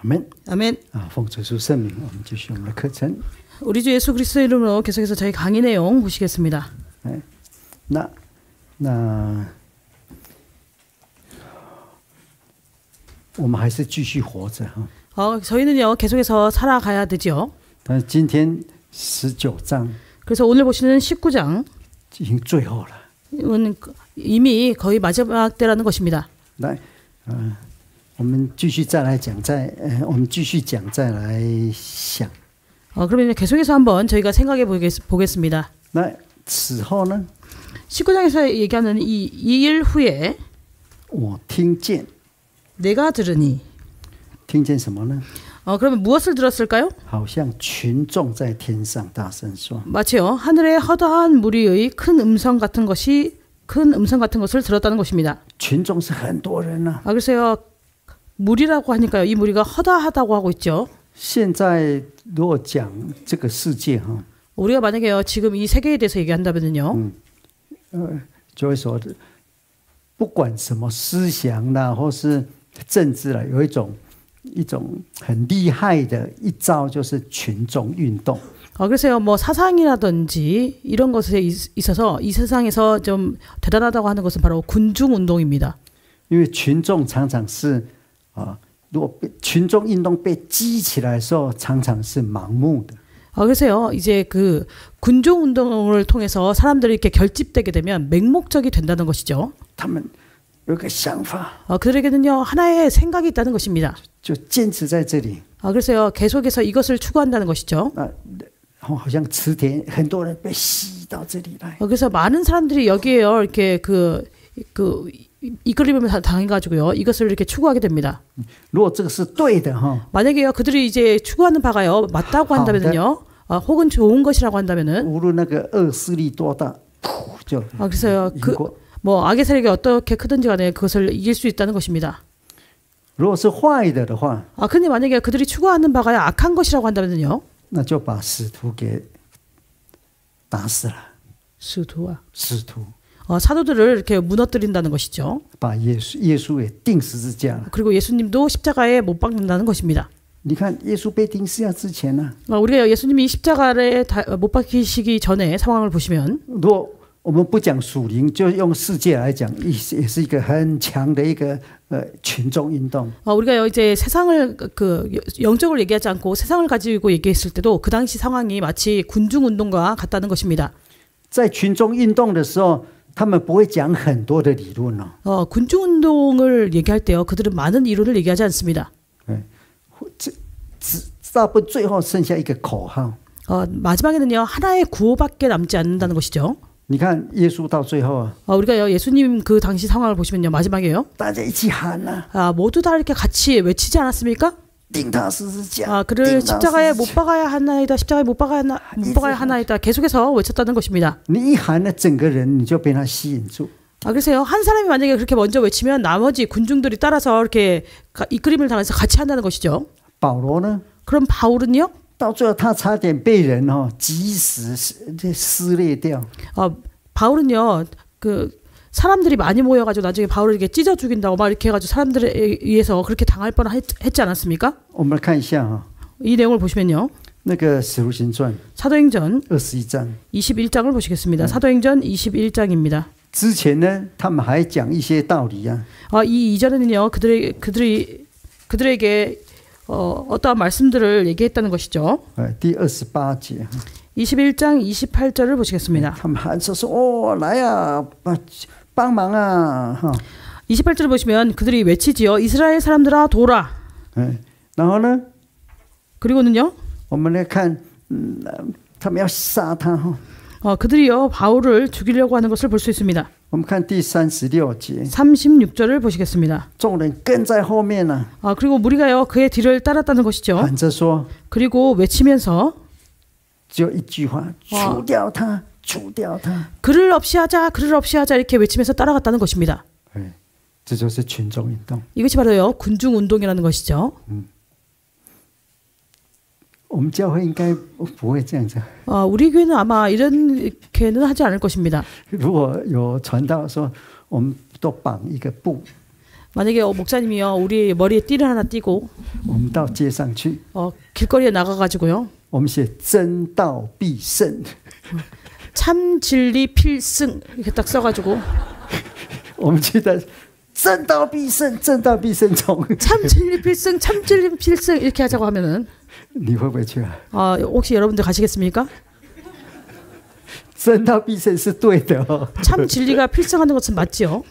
아멘. 아멘. 奉主耶稣圣名，我们继续我们的课程。 우리 주 예수 그리스도의 이름으로 계속해서 저희 강의 내용 보시겠습니다. 那我们还是继续活着哈。 저희는요 계속해서 살아가야 되죠. 但是今天19章 그래서 오늘 보시는 19장 已经最后了。 이미 거의 마지막 때라는 것입니다. 来，我们继续再来讲，我们继续讲，再来想。 그러면 계속해서 한번 저희가 생각해 보겠습니다. 那此后呢？ 19장에서 얘기하는 이 일 후에 我听见 내가 들으니 听见什么呢？ 그러면 무엇을 들었을까요? 好像群众在天上大声说。 마치요 하늘의 허다한 무리의 큰 음성 같은 것을 들었다는 것입니다. 群众是很多人啊。 그래서요 무리라고 하니까요 이 무리가 허다하다고 하고 있죠. 现在如果讲这个世界哈， 우리가 만약에요 지금 이 세계에 대해서 얘기한다면요, 就会说，不管什么思想啦，或是政治啦，有一种很厉害的一招，就是群众运动。 그래서요 뭐 사상이라든지 이런 것에 있어서 이 세상에서 좀 대단하다고 하는 것은 바로 군중 운동입니다. 因为群众常常是如果群众运动被激起来的时候，常常是盲目的。 그래서요 이제 그 군중 운동을 통해서 사람들이 이렇게 결집되게 되면 맹목적이 된다는 것이죠. 他们有个想法， 그들에게는요 하나의 생각이 있다는 것입니다. 就坚持在这里。 그래서요 계속해서 이것을 추구한다는 것이죠. 好像池田很多人被吸到这里来。 그래서 많은 사람들이 여기에요 이렇게 그 이끌림을 당해가지고요 이것을 이렇게 추구하게 됩니다. 如果这个是对的哈， 만약에요 그들이 이제 추구하는 바가요 맞다고 한다면요, 혹은 좋은 것이라고 한다면은, 无论那个恶势力多大，就 그래서요 뭐 악의 세력이 어떻게 크든지 간에 그것을 이길 수 있다는 것입니다. 如果是坏的话， 근데 만약에 그들이 추구하는 바가요 악한 것이라고 한다면요, 那就把使徒给打死了。 使徒 사도들을 이렇게 무너뜨린다는 것이죠. 把耶稣也钉十字架了。 그리고 예수님도 십자가에 못 박는다는 것입니다. 你看耶稣被钉十字架之前呢， 우리가 예수님이 십자가에 못 박히시기 전에 상황을 보시면, 如果我们不讲属灵，就用世界来讲，也是一个很强的一个群众运动。 우리가 이제 세상을 영적을 얘기하지 않고 세상을 가지고 얘기했을 때도 그 당시 상황이 마치 군중 운동과 같다는 것입니다. 在群众运动的时候，他们不会讲很多的理论哦。 군중 운동을 얘기할 때요, 그들은 많은 이론을 얘기하지 않습니다. 大部分最后剩下一个口号。 마지막에는요 하나의 구호밖에 남지 않는다는 것이죠. 你看耶稣到最后啊， 우리가 예수님 그 당시 상황을 보시면요 마지막에요, 大家一起喊啊， 모두 다 이렇게 같이 외치지 않았습니까? 钉他十字架， 그를 십자가에 못 박아야 하나이다, 십자가에 못 박아야 하나이다 계속해서 외쳤다는 것입니다. 你一喊呢，整个人你就被他吸引住。 그래서요 한 사람이 만약에 그렇게 먼저 외치면 나머지 군중들이 따라서 이렇게 이끌림을 당해서 같이 한다는 것이죠. 保罗呢？ 그럼 바울은요? 到最后他差点被人击死，撕裂掉。 바울은요 사람들이 많이 모여가지고 나중에 바울을 이렇게 찢어 죽인다고 막 이렇게 해가지고 사람들에 의해서 그렇게 당할 뻔했지 않았습니까? 我们看一下이 내용을 보시면요, 那个使徒行传 사도행전 21장 21장을 보시겠습니다. 사도행전 21장입니다. 之前呢，他们还讲一些道理啊。 이 이전에는요 그들에게 어떠한 말씀들을 얘기했다는 것이죠. 第28节 21장 28절을 보시겠습니다. 他们喊说来啊，帮忙啊！ 28절을 보시면 그들이 외치지요. 이스라엘 사람들아 도라. 然后呢？ 그리고는요? 我们来看，他们要杀他。 그들이요 바울을 죽이려고 하는 것을 볼 수 있습니다. 我们看第36节， 36절을 보시겠습니다. 众人跟在后面呢。 그리고 무리가요 그의 뒤를 따랐다는 것이죠. 喊着说， 그리고 외치면서 只有一句话，除掉他，除掉他。 그를 없이 하자, 그를 없이 하자 이렇게 외치면서 따라갔다는 것입니다. 这就是群众运动。 이것이 바로요 군중 운동이라는 것이죠. 我们教会应该不会这样子。 우리 교회는 아마 이렇게는 하지 않을 것입니다. 如果有传道说，我们都绑一个布， 만약에 목사님이요 우리 머리에 띠를 하나 띠고 我们到街上去， 길거리에 나가가지고요 我们写真道必胜， 참 진리 필승 이렇게 딱 써가지고 我们记得真道必胜，真道必胜从 참 진리 필승 참 진리 필승 이렇게 하자고 하면은 你会不会去啊？ 혹시 여러분들 가시겠습니까? 真道必胜是对的哦， 참 진리가 필승하는 것은 맞지요.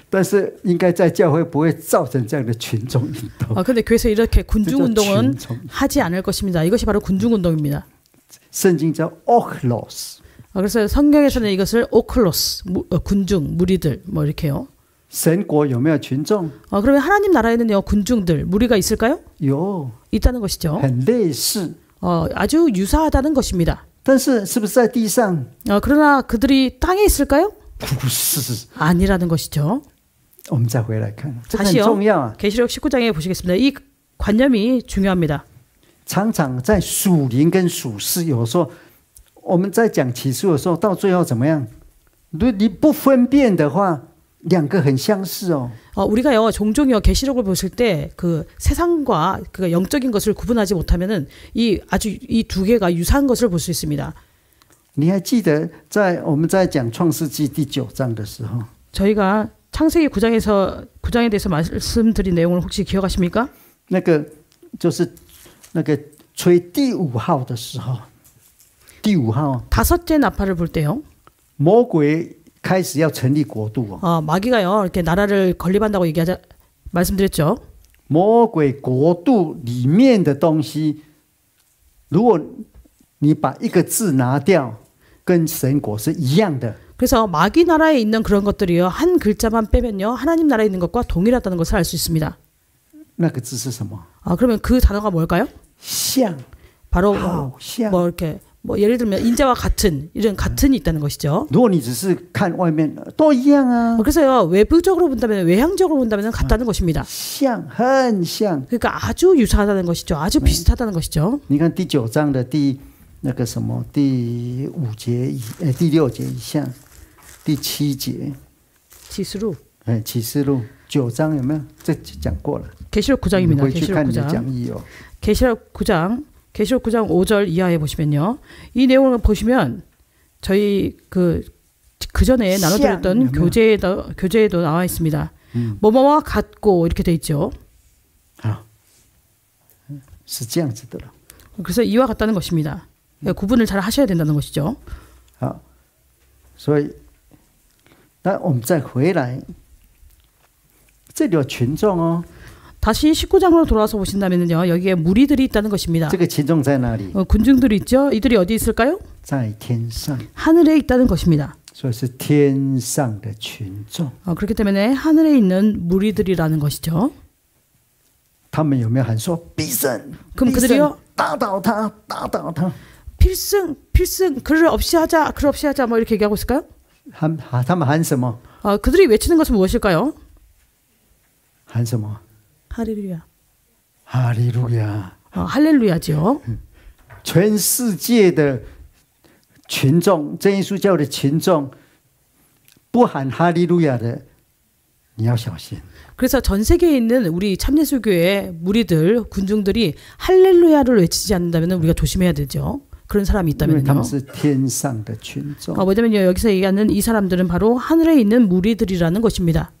但是应该在教会不会造成这样的群众运动。 근데 교회에서 이렇게 군중 운동은群众 하지 않을 것입니다. 이것이 바로 군중 운동입니다. 圣经叫 oklos， 그래서 성경에서는 이것을 오클로스 군중 무리들 뭐 이렇게요. 神国有没有群众？ 그러면 하나님 나라에는요 군중들 무리가 있을까요? 有， 있다는 것이죠. 很类似， 아주 유사하다는 것입니다. 但是是不是在地上？ 그러나 그들이 땅에 있을까요? 不是。 아니라는 것이죠. 我们再回来看，这个很 다시요. 重要啊！ 계시록 19장에 보시겠습니다. 이 관념이 중요합니다. 常常在属灵跟属世，有时候我们在讲启示的时候，到最后怎么样？你不分辨的话，两个很相似哦。 우리가요 종종요 계시록을 보실 때 그 세상과 그 영적인 것을 구분하지 못하면은 이 두 개가 유사한 것을 볼 수 있습니다. 你还记得在我们在讲创世纪第9章的时候， 저희가 창세기 9장에 대해서 말씀드린 내용을 혹시 기억하십니까? 那个就是那个吹第5号的时候，第5号 다섯째 나팔을 불 때요. 魔鬼开始要成立国度哦。 마귀가요 이렇게 나라를 건립한다고 말씀드렸죠. 魔鬼国度里面的东西，如果你把一个字拿掉，跟神国是一样的。 그래서 마귀 나라에 있는 그런 것들이요 한 글자만 빼면요 하나님 나라에 있는 것과 동일하다는 것을 알 수 있습니다. 那个字是什么？ 그러면 그 단어가 뭘까요? 像， 바로 好像。 뭐 이렇게 뭐 예를 들면 인자와 같은 이런 같은이 있다는 것이죠. 如果你只是看外面，都一样啊。 그래서요 외부적으로 본다면 외향적으로 본다면 같다는 것입니다. 像，很像。 그러니까 아주 유사하다는 것이죠. 아주 비슷하다는 것이죠. 你看第9章的那个什么第5节第6节以下，第7节。 지수로. 启示录9章有没有？这讲过了。 계시록 9장입니다. 回去看 계시록 你的 9장. 讲义哦。 계시록 9장 5절 이하에 보시면요. 이 내용을 보시면 저희 그 전에 나눠드렸던 교재에도 나와 있습니다. 뭐뭐와 같고 이렇게 돼 있죠. 是这样子的了。 그래서 이와 같다는 것입니다. 구분을 잘 하셔야 된다는 것이죠. 好，所以那我们再回来，这里有群众哦。 다시 19장으로 돌아와서 보신다면요. 여기에 무리들이 있다는 것입니다. 这个群众在哪里？ 군중들이 있죠. 이들이 어디 있을까요? 在天上。 하늘에 있다는 것입니다. 所以是天上的群众。 그렇기 때문에 하늘에 있는 무리들이라는 것이죠. 他们有没有喊说必胜？ 그럼 그들이요 打倒他，打倒他。 필승 그를 없이 하자 뭐 이렇게 얘기하고 있을까요? 他们喊什么？ 그들이 외치는 것은 무엇일까요? 喊什么？ 할렐루야. 哈利路亚！ 할렐루야죠. 全世界的群众，真耶稣教的群众，不喊哈利路亚的，你要小心。 그래서 전 세계에 있는 우리 참예수교회 무리들, 군중들이 할렐루야를 외치지 않는다면 우리가 조심해야 되죠. 그런 사람이 있다면요. 他们是天上的群众。 뭐냐면요. 여기서 얘기하는 이 사람들은 바로 하늘에 있는 무리들이라는 것입니다.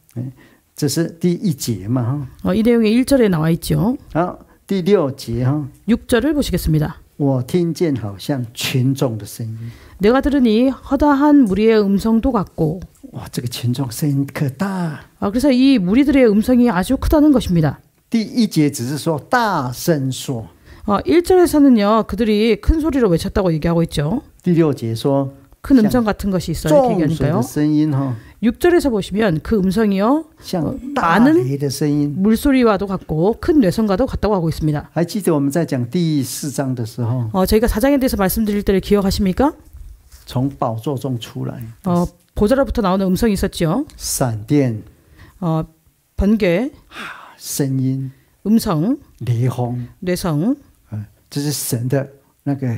这是第1节嘛。 이 내용이 1절에 나와 있죠. 好，第6节哈。 6절을 보시겠습니다. 我听见好像群众的声音。 내가 들으니 허다한 무리의 음성도 같고. 哇，这个群众声音可大。 그래서 이 무리들의 음성이 아주 크다는 것입니다. 第1节只是说大声说。 1절에서는요. 그들이 큰 소리로 외쳤다고 얘기하고 있죠. 第6节说 큰 음성 같은 것이 있어요. 이렇게 얘기하니까요. 6절에서 보시면 그 음성이요. 많은 물소리와도 같고 큰 뇌성과도 같다고 하고 있습니다. 还记得我们在讲第4章的时候 저희가 4장에 대해서 말씀드릴 때를 기억하십니까? 从宝座中出来 보좌로부터 나오는 음성이 있었죠. 闪电 번개 声音 음성 雷轰 뇌성 这是神的那个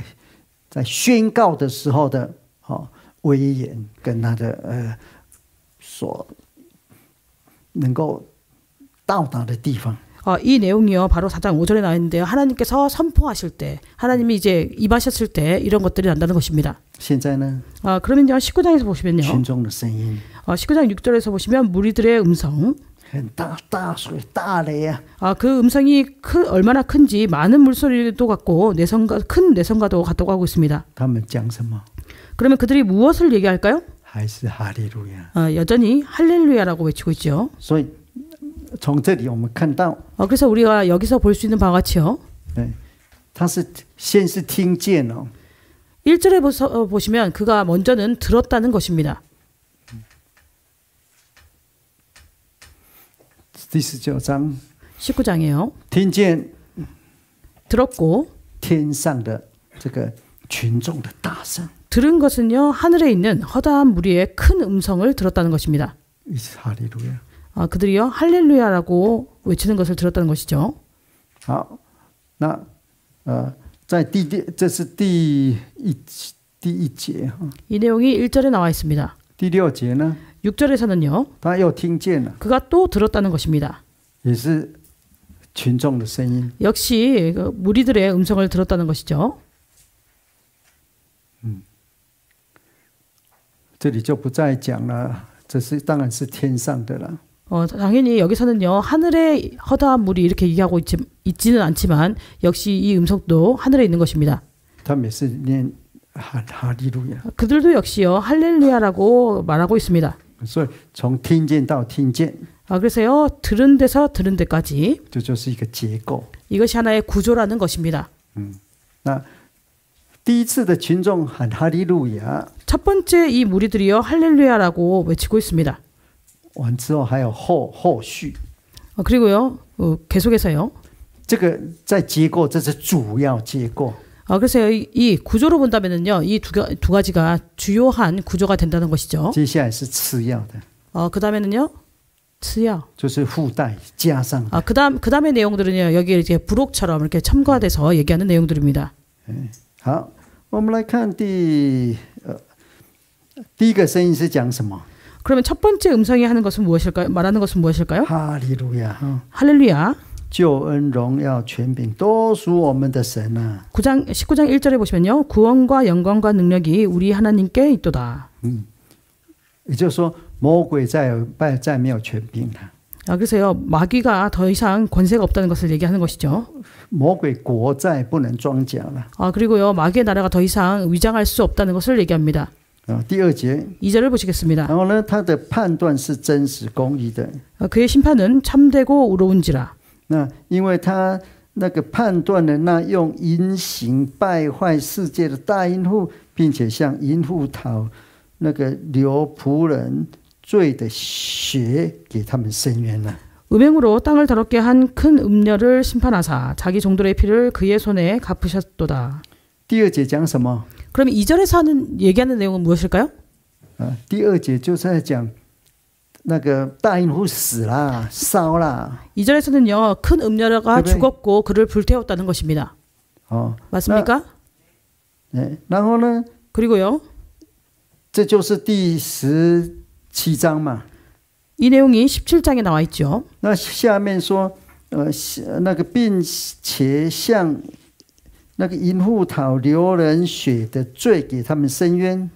在宣告的时候的威严跟他的所能够到达的地方。 이 내용이요 바로 4장 5절에 나와 있는데요. 하나님께서 선포하실 때, 하나님이 이제 임하셨을 때 이런 것들이 난다는 것입니다. 现在呢， 그러면요 19장에서 보시면요, 群众的声音 19장 6절에서 보시면 무리들의 음성, 很大，大水大雷啊， 그 음성이 얼마나 큰지 많은 물소리도 같고 큰 내성과도 같다고 하고 있습니다. 他们讲什么？ 그러면 그들이 무엇을 얘기할까요? 还是哈利路亚。 여전히 할렐루야라고 외치고 있죠. 所以从这里我们看到， 그래서 우리가 여기서 볼 수 있는 바와 같이요. 他是先是听见哦， 1절에 보시면 그가 먼저는 들었다는 것입니다. 第19章 19장이에요. 听见 들었고 天上的这个群众的大声， 들은 것은요 하늘에 있는 허다한 무리의 큰 음성을 들었다는 것입니다. 哈利路亚。 그들이요 할렐루야라고 외치는 것을 들었다는 것이죠. 好，那在这是第一节哈， 이 내용이 1절에 나와 있습니다. 第6节呢， 6절에서는요 他又听见了， 그가 또 들었다는 것입니다. 也是群众的声音。 역시 무리들의 음성을 들었다는 것이죠. 这里就不再讲了，这是当然是天上的了。 당연히 여기서는요 하늘의 허다한 물이 이렇게 얘기하고 있지는 않지만 역시 이 음성도 하늘에 있는 것입니다. 他们也是念哈利路亚， 그들도 역시요 할렐루야라고 말하고 있습니다. 所以从听见到听见， 그래서요 들은 데서 들은 데까지 这就是一个结构。 이것이 하나의 구조라는 것입니다. 那第一次的群众喊哈利路亚， 첫 번째 이 무리들이요 할렐루야라고 외치고 있습니다. 完之后还有后续， 그리고요 계속해서요. 这个在结构，这是主要结构。 그래서 이 구조로 본다면은요 이 두 가지가 주요한 구조가 된다는 것이죠. 接下来是次要的， 그 다음에는요次要， 就是附带加上的。 그 다음의 내용들은요 여기에 이제 부록처럼 이렇게 첨가돼서 얘기하는 내용들입니다. 好，我们来看第一个声音是讲什么？ 그러면 첫 번째 음성이 하는 것은 무엇일까요? 말하는 것은 무엇일까요? 哈利路亚， 할렐루야. 救恩、荣耀、权柄都属我们的神啊！ 19장 1절에 보시면요. 구원과 영광과 능력이 우리 하나님께 있도다. 也就是说，魔鬼再没有权柄了。 그래서요. 마귀가 더 이상 권세가 없다는 것을 얘기하는 것이죠. 魔鬼国再不能装甲了。 그리고요. 마귀의 나라가 더 이상 위장할 수 없다는 것을 얘기합니다. 第2节， 2절을 보시겠습니다. 然后呢，他的判断是真实公义的。 그의 심판은 참되고 의로운지라. 那因为他那个判断的那用淫行败坏世界的大淫妇，并且向淫妇讨那个流仆人罪的血，给他们伸冤了。 음행으로 땅을 더럽게 한 큰 음녀를 심판하사 자기 종들의 피를 그의 손에 갚으셨도다. 第2节讲什么？ 그럼 2절에서 얘기하는 내용은 무엇일까요? 第2节就是在讲那个大淫妇死啦，烧啦。 2절에서는요 큰 음녀가 죽었고 그를 불태웠다는 것입니다. 맞습니까? 然后呢？ 그리고요. 这就是第17章嘛。 이 내용이 17장에 나와 있죠. 那下面说，那个并且向那个淫妇讨流人血的罪，给他们伸冤。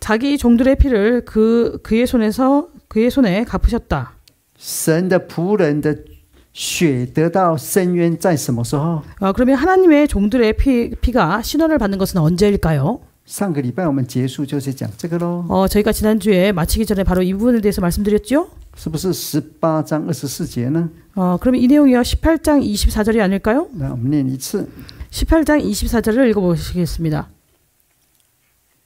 자기 종들의 피를 그의 손에 갚으셨다. 神的仆人的血得到伸冤，在什么时候？ 그러면 하나님의 종들의 피가 신원을 받는 것은 언제일까요? 上个礼拜我们结束就是讲这个咯。 저희가 지난주에 마치기 전에 바로 이 부분에 대해서 말씀드렸죠? 是不是18章24节呢？ 그러면 이 내용이요 18장 24절이 아닐까요? 那我们念一次。 18장 24절을 읽어보시겠습니다.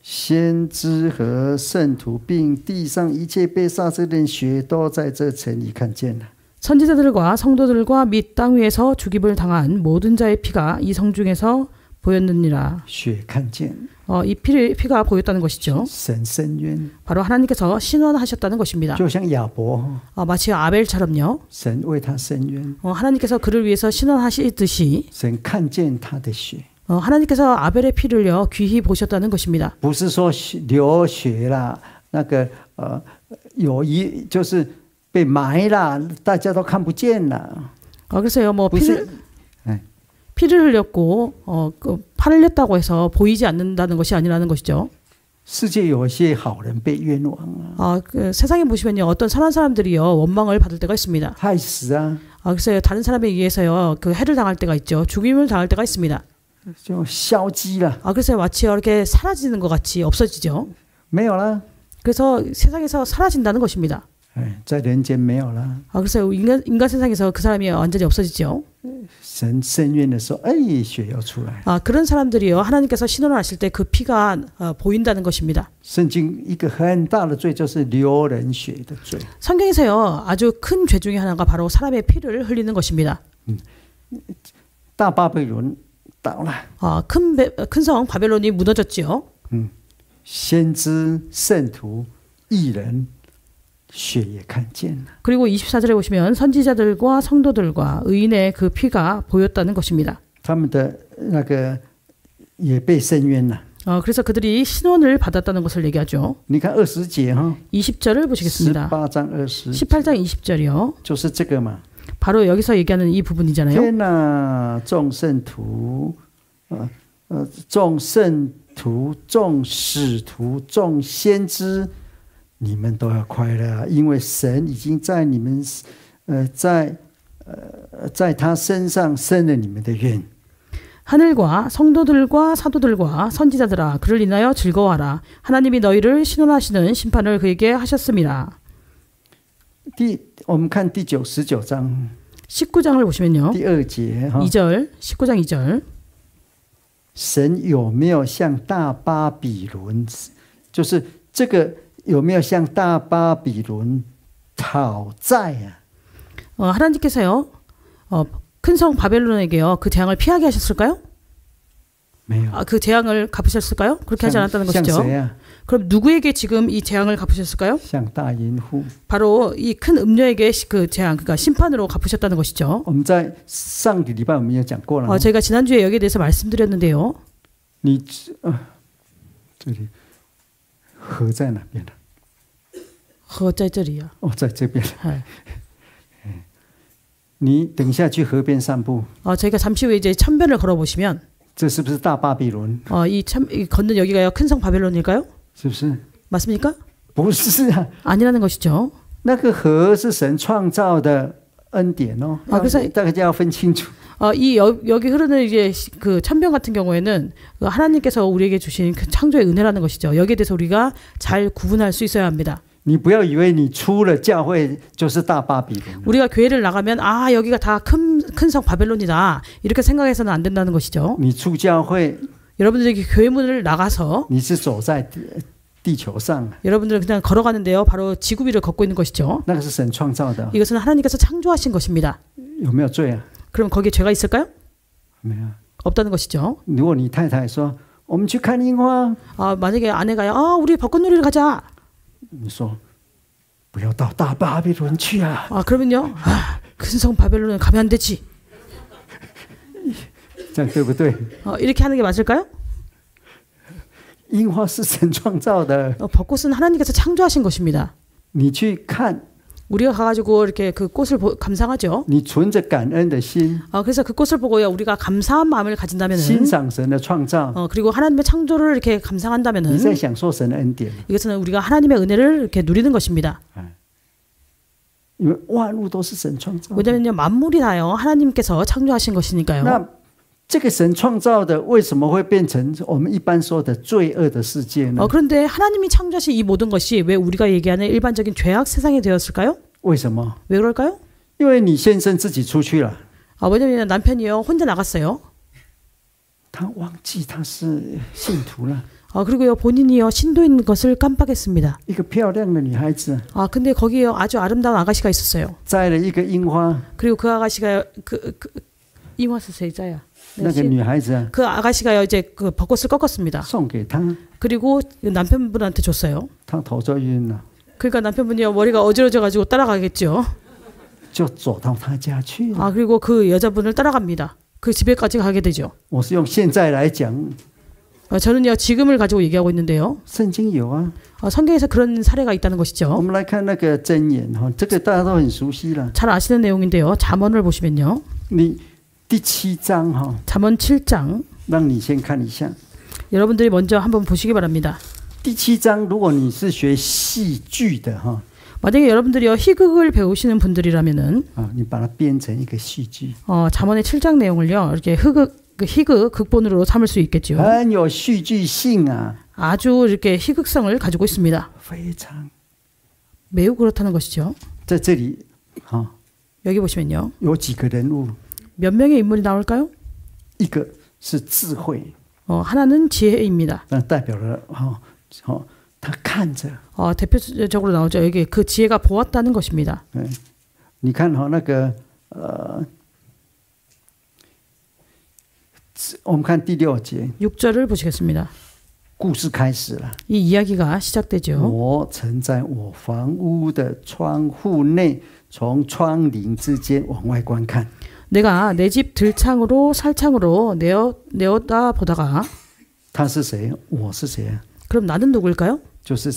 先知和圣徒并地上一切被杀之人血都在这城里看见了。 선지자들과 성도들과 및 땅 위에서 죽임을 당한 모든 자의 피가 이 성중에서 보였느니라. 血看见。 이 피가 보였다는 것이죠. 神伸冤。 바로 하나님께서 신원하셨다는 것입니다. 就像亚伯， 마치 아벨처럼요. 神为他伸冤。 하나님께서 그를 위해서 신원하시듯이 神看见他的血。 하나님께서 아벨의 피를요 귀히 보셨다는 것입니다. 不是说流血啦，那个就是被埋了，大家都看不见了。 그래서요, 뭐 不是， 피를 흘렸고 그 팔을 흘렸다고 해서 보이지 않는다는 것이 아니라는 것이죠. 世界有一些好人被冤枉啊， 그 세상에 보시면요, 어떤 선한 사람들이요 원망을 받을 때가 있습니다. 害死啊， 그래서 다른 사람에 의해서요 그 해를 당할 때가 있죠. 죽임을 당할 때가 있습니다. 就消极了， 그래서 마치 이렇게 사라지는 것 같이 없어지죠. 没有了。 그래서 세상에서 사라진다는 것입니다. 在人间没有了。 그래서 인간 세상에서 그 사람이 완전히 없어지죠. 神伸冤的时候，哎，血要出来。 그런 사람들이요 하나님께서 신원을 하실 때 그 피가 보인다는 것입니다. 圣经一个很大的罪就是流人血的罪。 성경에서요 아주 큰 죄 중에 하나가 바로 사람의 피를 흘리는 것입니다. 大巴比伦倒了， 큰 성 바벨론이 무너졌지요. 先知、圣徒、义人血也看见了。 그리고 24절에 보시면 선지자들과 성도들과 의인의 그 피가 보였다는 것입니다. 他们的那个也被伸冤了。 그래서 그들이 신원을 받았다는 것을 얘기하죠. 你看20节哈， 20절을 보시겠습니다. 18장 20， 18장 20절이요. 就是这个嘛。 바로 여기서 얘기하는 이 부분이잖아요. 天哪，众圣徒，众圣徒、众使徒、众先知，你们都要快乐啊！因为神已经在你们，在他身上伸了你们的冤。 하늘과 성도들과 사도들과 선지자들아 그를 인하여 즐거워하라. 하나님이 너희를 신원하시는 심판을 그에게 하셨습니다. 我们看第9、19章 19장을 보시면요. 第2节哈， 2절 19장 2절 神有没有像大巴比伦，就是这个有没有像大巴比伦讨债啊？ 하나님께서요 큰 성 바벨론에게요 그 재앙을 피하게 하셨을까요? 没有， 그 재앙을 갚으셨을까요? 그렇게 하지 않았다는 像 것이죠. 谁啊？ 그럼 누구에게 지금 이 재앙을 갚으셨을까요? 像大淫妇。 바로 이 큰 음녀에게 그 재앙, 그러니까 심판으로 갚으셨다는 것이죠. 我们在上个礼拜我们也讲过了。 저희가 지난주에 여기에 대해서 말씀드렸는데요. 你这里河在哪边呢？ 河在这里啊。在这边。你等一下去河边散步。 저희가 잠시 후에 이제 천변을 걸어보시면 这是不是大巴比伦？ 이 걷는 여기가요 큰 성 바벨론일까요? 是不是？ 맞습니까? 不是啊， 아니라는 것이죠. 那个河是神创造的恩典哦。 그래서 大家要分清楚。 여기 흐르는 이제 그 천변 같은 경우에는 하나님께서 우리에게 주신 그 창조의 은혜라는 것이죠. 여기에 대해서 우리가 잘 구분할 수 있어야 합니다. 你不要以为你出了教会就是大巴比伦。 우리가 교회를 나가면 여기가 다 큰 성 바벨론이다 이렇게 생각해서는 안 된다는 것이죠. 你出教会， 여러분들이 교회 문을 나가서 你是走在地球上， 여러분들은 그냥 걸어가는데요. 바로 지구 위를 걷고 있는 것이죠. 那个是神创造的。 이것은 하나님께서 창조하신 것입니다. 有没有罪啊？ 그럼 거기에 죄가 있을까요? 没有。 없다는 것이죠. 如果你太太说我们去看樱花， 만약에 아내가요, 우리 벚꽃놀이를 가자. 你说不要到大巴比伦去啊。 그러면요, 큰 성 바벨론에 가면 안 되지. 这样对不对？ 이렇게 하는 게 맞을까요? 樱花是神创造的， 벚꽃은 하나님께서 창조하신 것입니다. 你去看， 우리가 가가지고 이렇게 그 꽃을 감상하죠. 你存着感恩的心， 그래서 그 꽃을 보고요, 우리가 감사한 마음을 가진다면은, 欣赏神的创造， 그리고 하나님의 창조를 이렇게 감상한다면은, 你在享受神的恩典。 이것은 우리가 하나님의 은혜를 이렇게 누리는 것입니다. 因为万物都是神创造的。 왜냐면요, 만물이 다요 하나님께서 창조하신 것이니까요. 那这个神创造的，为什么会变成我们一般说的罪恶的世界呢？ 그런데 하나님이 창조하신 이 모든 것이 왜 우리가 얘기하는 일반적인 죄악 세상이 되었을까요? 为什么？ 왜 그럴까요? 因为你先生自己出去了， 왜냐면 남편이요 혼자 나갔어요. 他忘记他是信徒了。 그리고요 본인이요 신도인 것을 깜빡했습니다. 一个漂亮的女孩子， 근데 거기에요 아주 아름다운 아가씨가 있었어요. 摘了一个樱花， 그리고 그 아가씨가 이화스세자야. 那个女孩子啊， 그 아가씨가요 이제 그 벚꽃을 꺾었습니다. 送给他， 그리고 남편분한테 줬어요. 他头就晕了， 그러니까 남편분이요 머리가 어지러져가지고 따라가겠죠. 就走到他家去了。 그리고 그 여자분을 따라갑니다. 그 집에까지 가게 되죠. 我是用现在来讲， 저는요 지금을 가지고 얘기하고 있는데요. 圣经有啊。 성경에서 그런 사례가 있다는 我 것이죠. 们来看那个箴言哈，这个大家都很熟悉了。 잘 아시는 내용인데요. 잠언을 보시면요. 你第7章哈， 잠언 7장 让你先看一下。 여러분들이 먼저 한번 보시기 바랍니다. 第7章，如果你是学戏剧的哈， 만약에 여러분들이요 희극을 배우시는 분들이라면은 啊，你把它编成一个戏剧， 잠언의 7장 내용을요 이렇게 희극 극본으로 삼을 수 있겠죠. 很有戏剧性啊， 아주 이렇게 희극성을 가지고 있습니다. 非常。 매우 그렇다는 것이죠. 在这里哈， 여기 보시면요. 有几个人物， 몇 명의 인물이 나올까요? 一个是智慧， 하나는 지혜입니다. 那代表了哈，好，他看着， 대표적으로 나오죠. 여기 그 지혜가 보았다는 것입니다. 你看哈那个我们看第6节， 6절을 보시겠습니다. 故事开始了。 이 이야기가 시작되죠. 我曾在我房屋的窗户内，从窗棂之间往外观看。 내가 내 집 들창으로 살창으로 내어다 보다가 他是谁？我是谁啊？ 그럼 나는 누구일까요? 就是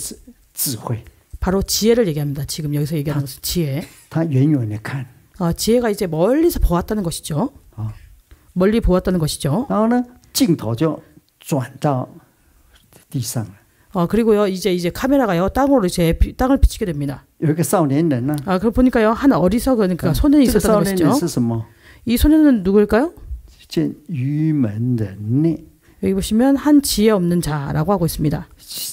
智慧。 바로 지혜를 얘기합니다. 지금 여기서 얘기하는 것은 지혜. 他远远的看， 지혜가 이제 멀리서 보았다는 것이죠. 멀리 보았다는 것이죠. 然后呢，镜头就转到地上了。 그리고요 이제 카메라가요 땅으로 이제 땅을 비치게 됩니다. 有一个少年人呢， 그걸 보니까요 한 어리석은 그러니까 소년이 这个 있었다는 少年人 것이죠. 是什么？ 이 소년은 누구일까요? 见愚门人呢？ 여기 보시면 한 지혜 없는 자라고 하고 있습니다.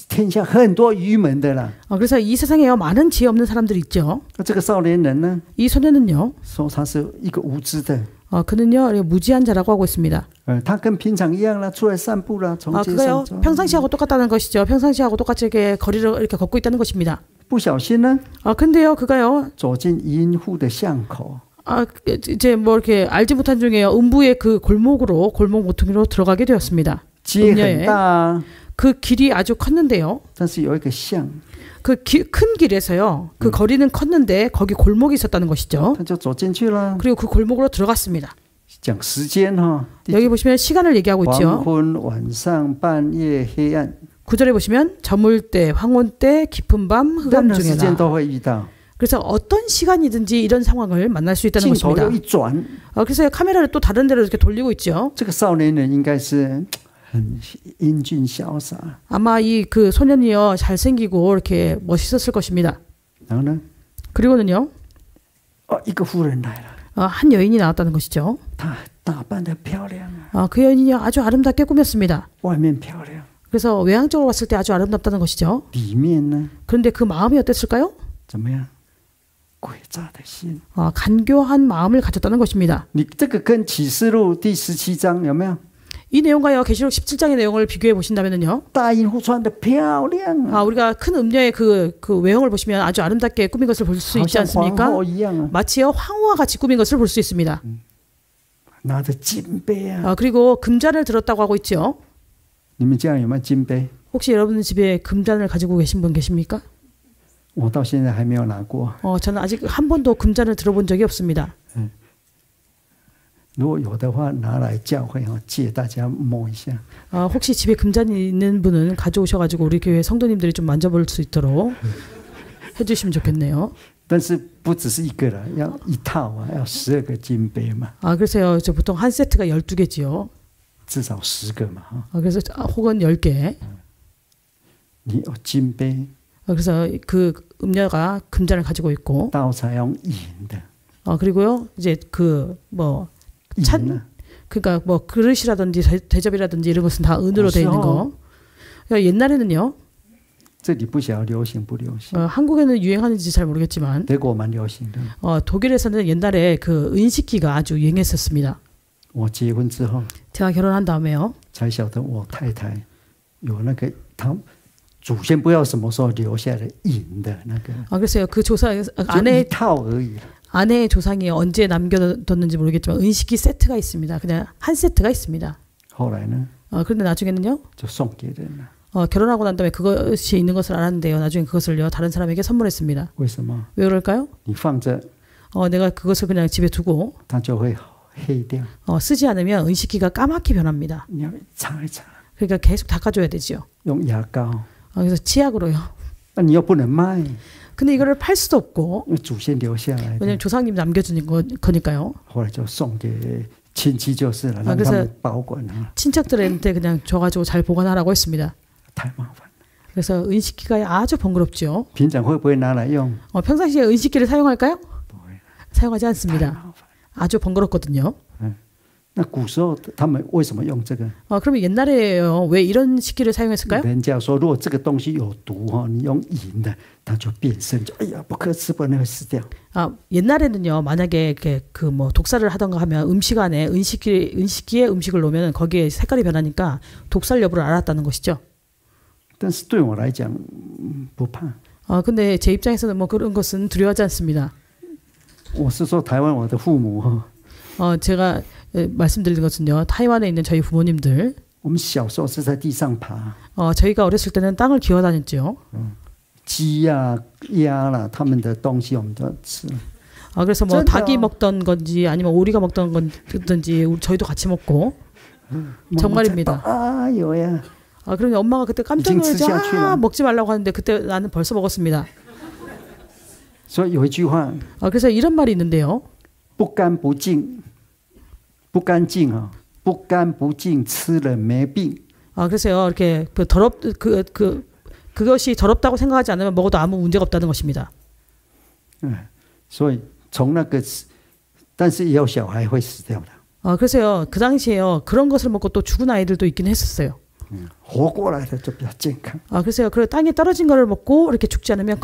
天下很多愚门的啦。 그래서 이 세상에요 많은 지혜 없는 사람들이 있죠. 这个少年人呢， 이 소년은요 说他是一个无知的。 그는요 무지한 자라고 하고 있습니다. 他跟平常一样啦，出来散步啦，从街 그거요 上走。 평상시하고 똑같다는 것이죠. 평상시하고 똑같이 이렇게 거리를 이렇게 걷고 있다는 것입니다. 不小心呢， 근데요 그가요 走进阴户的巷口。 이제 뭐 이렇게 알지 못한 중에요 음부의 그 골목 모퉁이로 들어가게 되었습니다. 街很大， 그 길이 아주 컸는데요. 但是有一个巷， 그 큰 길에서요. 그 거리는 컸는데 거기 골목이 있었다는 것이죠. 他就走进去了。 그리고 그 골목으로 들어갔습니다. 讲时间哈， 여기 보시면 시간을 얘기하고 黄 있죠. 昏、晚上、半夜、黑暗， 9절에 보시면 저물 때, 황혼 때, 깊은 밤, 任 흑암 何时间 중에나. 都会遇到。 그래서 어떤 시간이든지 이런 상황을 만날 수 있다는 镜头 것입니다. 又一转， 그래서 카메라를 또 다른 데로 이렇게 돌리고 있죠. 这个少年人应该是很英俊潇洒。 아마 이 그 소년이요 잘생기고 이렇게 멋있었을 것입니다. 然后呢， 그리고는요 一个妇人来了， 한 여인이 나왔다는 것이죠. 她打扮得漂亮啊， 그 여인이요 아주 아름답게 꾸몄습니다. 外面漂亮， 그래서 외향적으로 봤을 때 아주 아름답다는 것이죠. 里面呢 그런데 그 마음이 어땠을까요? 怎么样？诡诈的心。 간교한 마음을 가졌다는 것입니다. 你这个跟启示录第17章有没有？ 이 내용과요 계시록 17장의 내용을 비교해 보신다면요. 大淫妇穿得漂亮啊， 우리가 큰 음녀의 그 외형을 보시면 아주 아름답게 꾸민 것을 볼 수 好 있지 像皇 않습니까? 后一样啊， 마치요 황후와 같이 꾸민 것을 볼 수 있습니다. 拿着金杯啊。 그리고 금잔을 들었다고 하고 있죠. 你们家有没有金杯？ 혹시 여러분 집에 금잔을 가지고 계신 분 계십니까? 我到现在还没有拿过。 저는 아직 한 번도 금잔을 들어본 적이 없습니다. 如果有的话，拿来教会借大家摸一下。 혹시 집에 금잔이 있는 분은 가져오셔가지고 우리 교회 성도님들이 좀 만져볼 수 있도록 해주시면 좋겠네요. 但是不只是一个了，要一套啊，要12个金杯嘛， 그래서요, 보통 한 세트가 12개지요. 至少10个嘛哈。 그래서 혹은 10개. 你有金杯， 그래서 그 음녀가 금잔을 가지고 있고, 刀才用银的， 그리고요, 이제 그 뭐 银 찬 啊， 그러니까 뭐 그릇이라든지 대접이라든지 이런 것은 다 은으로 돼 있는 거. 그러니까 옛날에는요, 这里不晓得流行不流行， 한국에는 유행하는지 잘 모르겠지만, 德国蛮流行的。 독일에서는 옛날에 그 은식기가 아주 유행했었습니다. 我结婚之后 제가 결혼한 다음에요, 才晓得我太太有那个她祖先不知道什么时候留下的银的那个， 그래서요 그 조상 就一 아내 套而已。 아내의 조상이 언제 남겨뒀는지 모르겠지만 은식기 세트가 있습니다. 그냥 한 세트가 있습니다. 后来呢， 그런데 나중에는요, 就送给人了。 결혼하고 난 다음에 그것이 있는 것을 알았는데요, 나중에 그것을요 다른 사람에게 선물했습니다. 为什么？ 왜 그럴까요? 你放着， 내가 그것을 그냥 집에 두고 它就会黑掉。 쓰지 않으면 은식기가 까맣게 변합니다. 你要擦一擦， 그러니까 계속 닦아줘야 되죠. 用牙膏， 그래서 치약으로요. 那你又不能卖， 근데 이거를 팔 수도 없고 因为祖先留下来的， 왜냐면 조상님 남겨주는 거니까요. 后来就送给亲戚就是了， 아 让他们保管啊， 친척들한테 그냥 줘가지고 잘 보관하라고 했습니다. 太麻烦了。 그래서 은식기가 아주 번거롭죠. 平常会不会拿来用？ 평상시에 은식기를 사용할까요? 不会， 사용하지 太 않습니다. 麻烦。 아주 번거롭거든요. 那古时候他们为什么用这个？ 그러면 옛날에요 왜 이런 식기를 사용했을까요? 人家说，如果这个东西有毒哈，你用银的，它就变身，就哎呀不可吃，不然会死掉。 옛날에는요 만약에 그 뭐 독살을 하던가 하면 음식 안에 은식기에 음식을 놓으면 거기에 색깔이 변하니까 독살 여부를 알았다는 것이죠. 但是对我来讲，不怕。 근데 제 입장에서는 뭐 그런 것은 두려워하지 않습니다. 我是说台湾我的父母哈， 제가 말씀드린 것은요 타이완에 있는 저희 부모님들 我们小时候是在地上爬， 저희가 어렸을 때는 땅을 기어다녔죠. 鸡呀、鸭啦，他们的东西我们都吃。 그래서 뭐 진짜. 닭이 먹던 건지 아니면 오리가 먹던 건지 저희도 같이 먹고 정말입니다. 아, 요야. 그러면 엄마가 그때 깜짝 놀라서 징吃下去了。 먹지 말라고 하는데 그때 나는 벌써 먹었습니다. 所以有一句话， 그래서 이런 말이 있는데요. 不干不净，不干净啊，不干不净吃了没病。 그래서요 이렇게 그것이 더럽다고 생각하지 않으면 먹어도 아무 문제가 없다는 것입니다. 所以从那个，但是也有小孩会死掉的。 그래서요 그 당시에요 그런 것을 먹고 또 죽은 아이들도 있긴 했었어요. 活过来的就比较健康。 그래서요 그 땅에 떨어진 거를 먹고 이렇게 죽지 않으면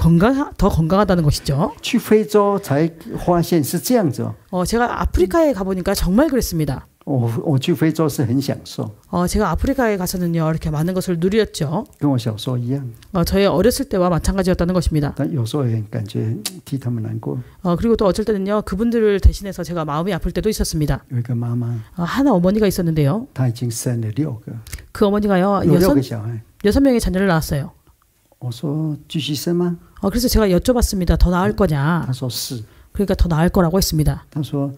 더 건강하다는 것이죠. 去非洲才发现是这样子哦。 제가 아프리카에 가보니까 정말 그랬습니다. 我去非洲是很享受， 제가 아프리카에 가서는요 이렇게 많은 것을 누렸죠. 跟我小时候一样。 저의 어렸을 때와 마찬가지였다는 것입니다. 但有时候也感觉替他们难过。 그리고 또 어쩔 때는요 그분들을 대신해서 제가 마음이 아플 때도 있었습니다. 有一个妈妈， 하나 어머니가 있었는데요. 她已经生了6个， 그 어머니가요 有6个小孩。 6명의 자녀를 낳았어요. 我说继续生吗？ 그래서 제가 여쭤봤습니다. 더 낳을 거냐? 她说是。 그러니까 더 낳을 거라고 했습니다. 她说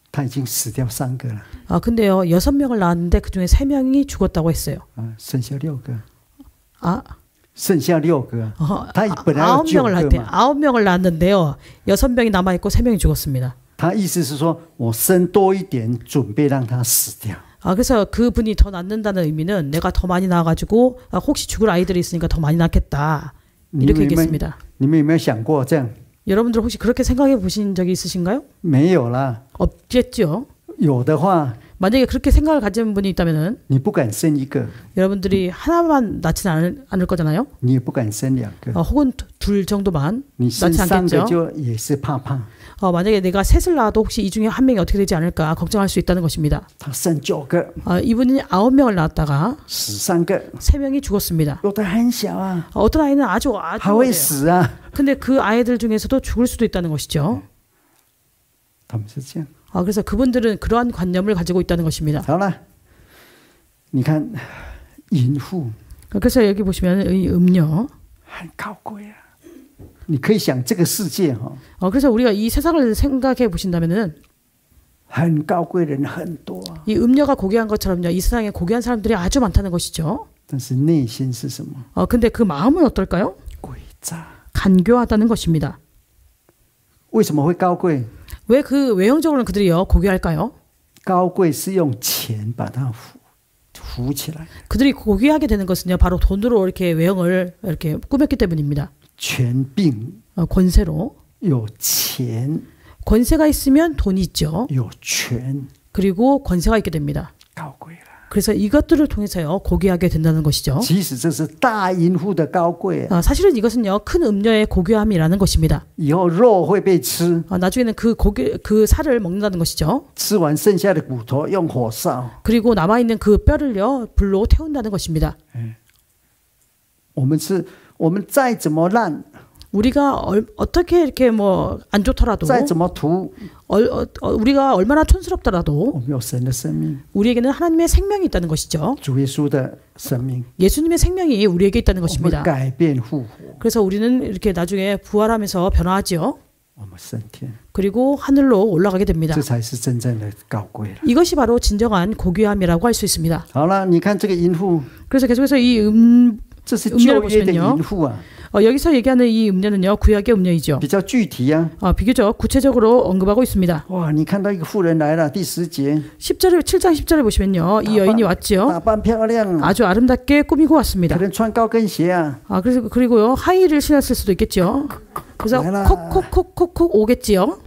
她已经死掉3个了。 근데요 6명을 낳았는데 그 중에 3명이 죽었다고 했어요. 剩下6个。 剩下 6个。她本来有9个嘛。 9명을 낳았는데요 6명이 남아 있고 3명이 죽었습니다. 她意思是说我生多一点，准备让她死掉。 그래서 그분이 더 낳는다는 의미는 내가 더 많이 낳아가지고 혹시 죽을 아이들이 있으니까 더 많이 낳겠다 이렇게 얘기했습니다. 你们有没有想过这样？ 여러분들 혹시 그렇게 생각해 보신 적이 있으신가요? 没有啦。 없겠죠. 有的话， 만약에 그렇게 생각을 가진 분이 있다면은 你不敢生1个， 여러분들이 하나만 낳지는 않을 거잖아요. 你也不敢生2个， 혹은 둘 정도만 你生 낳지 3个 않겠죠. 就也是怕。 만약에 내가 셋을 낳아도 혹시 이 중에 한 명이 어떻게 되지 않을까 걱정할 수 있다는 것입니다. 她生9个， 이분이 9명을 낳았다가 死3个， 3명이 죽었습니다. 有的很小啊， 어떤 아이는 아주 还会死啊。 근데 그 아이들 중에서도 죽을 수도 있다는 것이죠. 他们是这样。 그래서 그분들은 그러한 관념을 가지고 있다는 것입니다. 好了，你看淫妇 그래서 여기 보시면 이 음료 很高贵啊。你可以想这个世界그래서 우리가 이 세상을 생각해 보신다면은 很高贵的人很多啊。 이 음료가 고귀한 것처럼요. 이 세상에 고귀한 사람들이 아주 많다는 것이죠. 但是内心是什么？ 근데 그 마음은 어떨까요? 诡诈。 간교하다는 것입니다. 为什么会高贵？ 왜 그 외형적으로는 그들이요 고귀할까요? 高贵是用钱把它扶起来。 그들이 고귀하게 되는 것은요 바로 돈으로 이렇게 외형을 이렇게 꾸몄기 때문입니다. 权柄 권세로 有钱 권세가 있으면 돈이 있죠. 有权 그리고 권세가 있게 됩니다. 高贵了。 그래서 이것들을 통해서요 고귀하게 된다는 것이죠. 其实这是大淫妇的高贵。 사실은 이것은요 큰 음료의 고귀함이라는 것입니다. 以后肉会被吃， 나중에는 그 살을 먹는다는 것이죠. 吃完剩下的骨头用火烧。 그리고 남아 있는 그 뼈를요 불로 태운다는 것입니다. 我们再怎么烂， 우리가 어떻게 이렇게 뭐 안 좋더라도 再怎么土， 우리가 얼마나 촌스럽더라도 我们有神的生命， 우리에게는 하나님의 생명이 있다는 것이죠. 主耶稣的生命， 예수님의 생명이 우리에게 있다는 我们 것입니다. 改变复活。 그래서 우리는 이렇게 나중에 부활하면서 변화하지요. 我们升天， 그리고 하늘로 올라가게 됩니다. 这才是真正的高贵了。 이것이 바로 진정한 고귀함이라고 할 수 있습니다. 好了，你看这个淫妇， 그래서 계속해서 이 这是旧约的 보시면요. 淫妇啊， 여기서 얘기하는 이 음녀는요, 구약의 음녀이죠. 比较具体啊。 비교적 구체적으로 언급하고 있습니다. 哇，你看到一个妇人来了，第10节， 7장 10절에 보시면요, 이 여인이 왔죠. 打扮漂亮， 아주 아름답게 꾸미고 可 왔습니다. 能穿高跟鞋啊， 그리고요, 하이힐을 신었을 수도 있겠죠. 그래서 콕콕콕콕콕 오겠지요.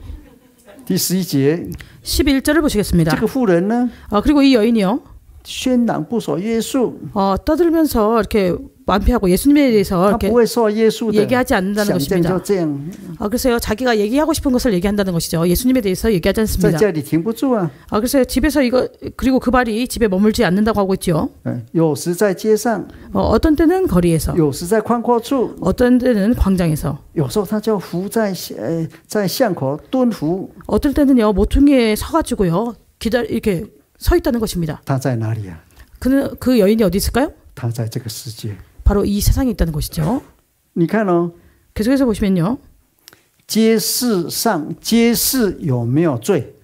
第11节， 11절을 보시겠습니다. 这个妇人呢， 그리고 이 여인이요, 宣嚷不守约束， 떠들면서 이렇게 완피하고 예수님에 대해서 他 이렇게 不会受约束的， 얘기하지 않는다는 想这样 것입니다. 就这样， 그래서요, 자기가 얘기하고 싶은 것을 얘기한다는 것이죠. 예수님에 대해서 얘기하지 在 않습니다. 家里停不住啊， 그래서 집에서 이거 그리고 그 말이 집에 머물지 않는다고 하고 있죠. 有时在街上， 어떤 때는 거리에서, 有时在宽阔处， 어떤 때는 광장에서, 有时候他就伏在在巷口蹲伏。 어떨 때는요 모퉁이에 서가지고요 이렇게 서 있다는 것입니다. 他在哪里啊？ 그 여인이 어디 있을까요? 他在这个世界。 바로 이 세상에 있다는 것이죠. 你看哦， 계속해서 보시면요, 街市有没有罪？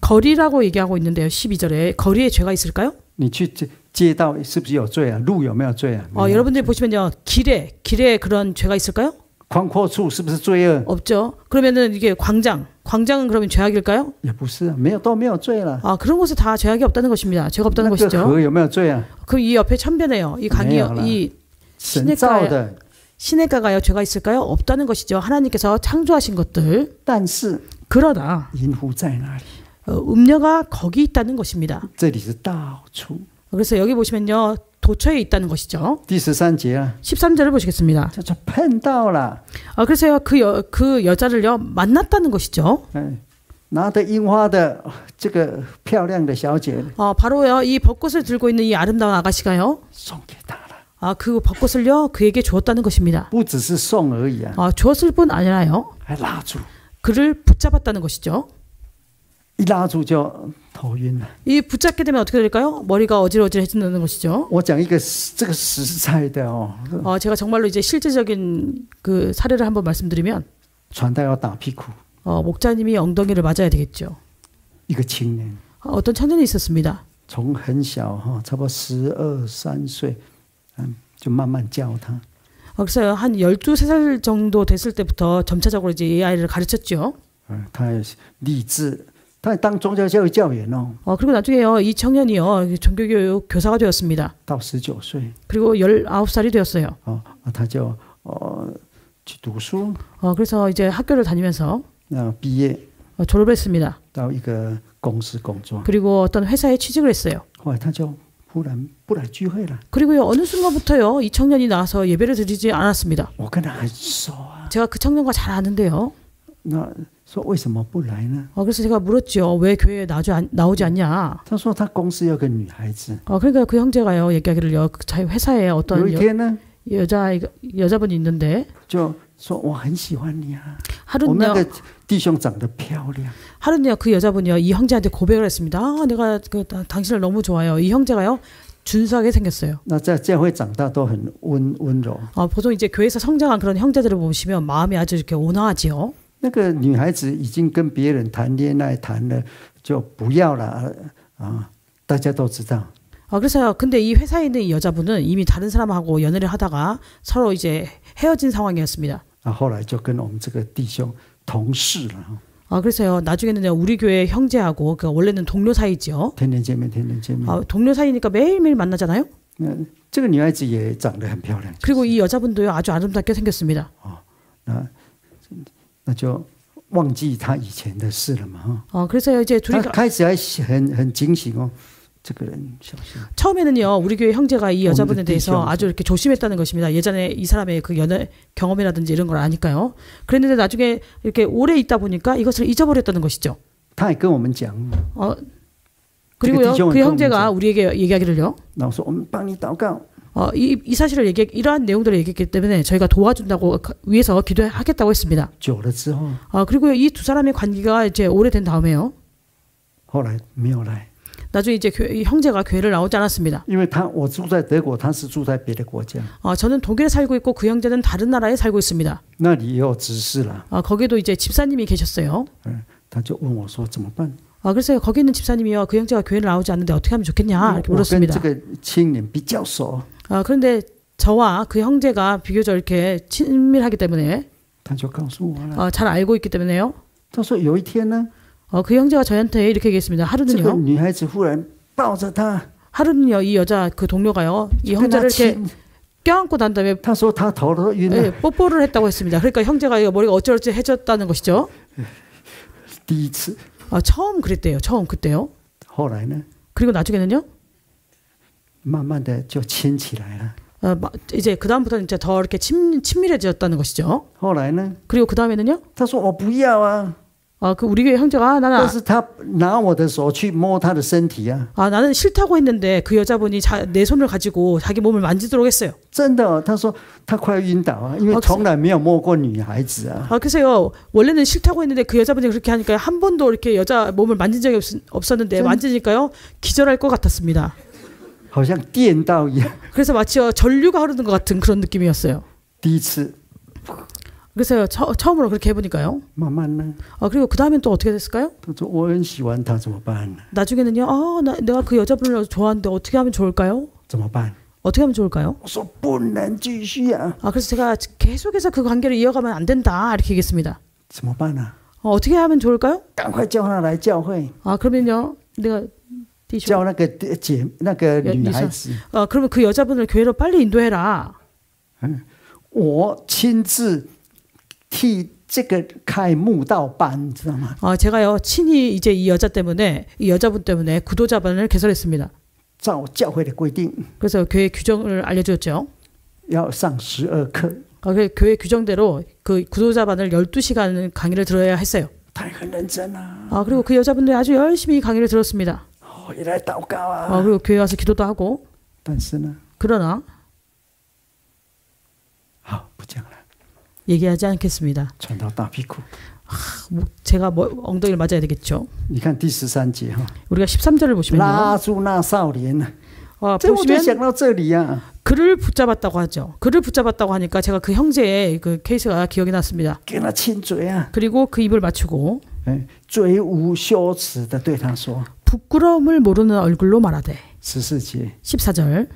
거리라고 얘기하고 있는데요. 12절에 거리에 죄가 있을까요? 你去街道是不是有罪啊？路有没有罪啊？ 여러분들 보시면요, 길에 그런 죄가 있을까요? 宽阔处是不是罪恶？ 없죠. 그러면은 이게 광장은 그러면 죄악일까요? 也不是啊，都没有罪了。 그런 곳에 다 죄악이 없다는 것입니다. 죄가 없다는 那个 것이죠. 河有没有罪啊？ 그럼 이 옆에 천변에요. 이 강이요. 이 神造的， 시내가가요 죄가 있을까요? 없다는 것이죠. 하나님께서 창조하신 것들. 但是 그러나 淫妇在哪里？ 음녀가 거기 있다는 것입니다. 这里是到处。 그래서 여기 보시면요, 도처에 있다는 것이죠. 第13节啊， 13절을 보시겠습니다. 叫做碰到了， 그래서요, 그 여자를요 만났다는 것이죠. 拿着樱花的这个漂亮的小姐 바로요, 이 벚꽃을 들고 있는 이 아름다운 아가씨가요, 送给他了， 그 벚꽃을요 그에게 주었다는 것입니다. 不只是送而已啊， 주었을 뿐 아니라요, 还拉住， 그를 붙잡았다는 것이죠. 一拉住就头晕了。 이 붙잡게 되면 어떻게 될까요? 머리가 어질어질해진다는 것이죠. 我讲一个这个实在的哦， 제가 정말로 이제 실제적인 그 사례를 한번 말씀드리면, 传道要打屁股， 목자님이 엉덩이를 맞아야 되겠죠. 一个青年 어떤 청년이 있었습니다. 从很小哈，差不多12、13岁，就慢慢教他。 그래서 한 12살 정도 됐을 때부터 점차적으로 이제 이 아이를 가르쳤죠. 他也立志，他也当宗教教育教员哦。 그리고 나중에요, 이 청년이요 종교교육 교사가 되었습니다. 到19岁， 그리고 19살이 되었어요. 他就去读书， 그래서 이제 학교를 다니면서 毕业 졸업했습니다. 到一个公司工作， 그리고 어떤 회사에 취직을 했어요. 后来他就忽然不来聚会了。 그리고요, 어느 순간부터요, 이 청년이 나와서 예배를 드리지 않았습니다. 我跟他很熟啊， 제가 그 청년과 잘 아는데요. 那说为什么不来呢？ 그래서 제가 물었죠. 왜 교회에 나오지 않냐? 他说他公司有个女孩子， 그러니까 그 형제가요, 얘기하기를요, 자기 회사에 有 어떤 一天呢， 여자분이 있는데 就说我很喜欢你啊，我 하루는요, 那个弟兄长得漂亮， 하루는요, 그 여자분이요, 이 형제한테 고백을 했습니다. 내가 당신을 너무 좋아요. 이 형제가요, 준수하게 생겼어요. 那在教会长大都很温柔。 보통 이제 교회에서 성장한 그런 형제들을 보시면 마음이 아주 이렇게 온화하지요. 那个女孩子已经跟别人谈恋爱谈了，就不要了啊！大家都知道。 그래서요, 근데 이 회사에 있는 이 여자분은 이미 다른 사람하고 연애를 하다가 서로 이제 헤어진 상황이었습니다. 后来就跟我们这个弟兄同事了。 그래서요, 나중에는 우리 교회 형제하고 원래는 동료 사이죠. 天天见面，天天见面。 동료 사이니까 매일매일 만나잖아요. 这个女孩子也长得很漂亮。 그리고 이 여자분도요, 아주 아름답게 생겼습니다. 那就忘记他以前的事了嘛。 그래서 이제 둘이 他开始还很警醒哦，这个人小心。 처음에는요, 우리 교회 형제가 이 여자분에 대해서 아주 이렇게 조심했다는 것입니다. 예전에 이 사람의 그 연애 경험이라든지 이런 걸 아니까요. 그랬는데 나중에 이렇게 오래 있다 보니까 이것을 잊어버렸다는 것이죠. 他也跟我们讲。 그리고요, 그 형제가 우리에게 얘기하기를요. 然后说我们帮你祷告。 이 사실을 이러한 내용들을 얘기했기 때문에 저희가 도와준다고 위해서 기도하겠다고 했습니다. 久了之后， 그리고 이 두 사람의 관계가 이제 오래된 다음에요. 后来没有来。 나중에 이제 이 형제가 교회를 나오지 않았습니다. 因为我住在德国，他是住在别的国家， 저는 독일에 살고 있고 그 형제는 다른 나라에 살고 있습니다. 那里也有执事了。 거기도 이제 집사님이 계셨어요. 他就问我说怎么办？ 그래서 거기 있는 집사님이요, 그 형제가 교회를 나오지 않는데 어떻게 하면 좋겠냐 이렇게 我跟 물었습니다. 这个青年比较熟， 그런데 저와 그 형제가 비교적 이렇게 친밀하기 때문에 他就告诉我了。 잘 알고 있기 때문에요. 他说有一天呢， 그 형제가 저한테 이렇게 얘기했습니다. 这个 하루는요, 女孩子忽然抱着他， 하루는요, 이 여자 그 동료가요, 이 跟他 형제를 이렇게 亲。 껴안고 난 다음에 他说他头都晕了。 예, 뽀뽀를 했다고 했습니다. 그러니까 형제가 이거 머리가 어쩌저쩌 해줬다는 것이죠. 第一次， 처음 그랬대요. 처음 그때요. 后来呢， 그리고 나중에는요, 慢慢的就亲起来了。 이제 그 다음부터는 이제 더 이렇게 친밀해졌다는 것이죠. 后来呢， 그리고 그 다음에는요, 他说我不要啊， 그 우리 교회 형제가 但是他拿我的手去摸他的身体啊， 나는 싫다고 했는데 그 여자분이 내 손을 가지고 자기 몸을 만지도록 했어요. 真的，他说他快晕倒啊，因为从来没有摸过女孩子啊。 그래서요, 원래는 싫다고 했는데 그 여자분이 그렇게 하니까 한 번도 이렇게 여자 몸을 만진 적이 없었는데 만지니까요, 기절할 것 같았습니다. 好像电到一样。 그래서 마치 전류가 흐르는 것 같은 그런 느낌이었어요. 第一次， 그래서 처음으로 그렇게 해보니까요. 慢慢呢， 그리고 그 다음엔 또 어떻게 됐을까요? 他说我很喜欢他，怎么办？ 나중에는요, 내가 그 여자분을 좋아하는데 어떻게 하면 좋을까요? 怎么办？ 어떻게 하면 좋을까요? 我说不能继续啊， 그래서 제가 계속해서 그 관계를 이어가면 안 된다 이렇게 얘기했습니다. 怎么办啊？ 어떻게 하면 좋을까요? 赶快叫他来教会， 그러면요, 내가 叫那个女孩子， 그러면 그 여자분을 교회로 빨리 인도해라. 我亲自替这个开慕道班，知道吗？ 제가요, 친히 이제 이 여자분 때문에 구도자반을 개설했습니다. 照教会的规定， 그래서 교회 규정을 알려줬죠. 要上12课。 교회 규정대로 그 구도자반을 12시간 강의를 들어야 했어요. 他很认真啊， 그리고 그 여자분들이 아주 열심히 강의를 들었습니다. 也来祷告啊。 그리고 교회 와서 기도도 하고. 但是呢， 그러나 好不讲了， 얘기하지 않겠습니다. 传到大屁股。 제가 엉덩이를 맞아야 되겠죠. 你看第13节哈， 우리가 13절을 보시면요. 拉住那少年呢，这我就想 보시면 到这里啊。 그를 붙잡았다고 하죠. 그를 붙잡았다고 하니까 제가 그 형제의 그 케이스가 기억이 났습니다. 给他亲嘴啊， 그리고 그 입을 맞추고 最无羞耻的对他说。 부끄러움을 모르는 얼굴로 말하되. 14节， 14절.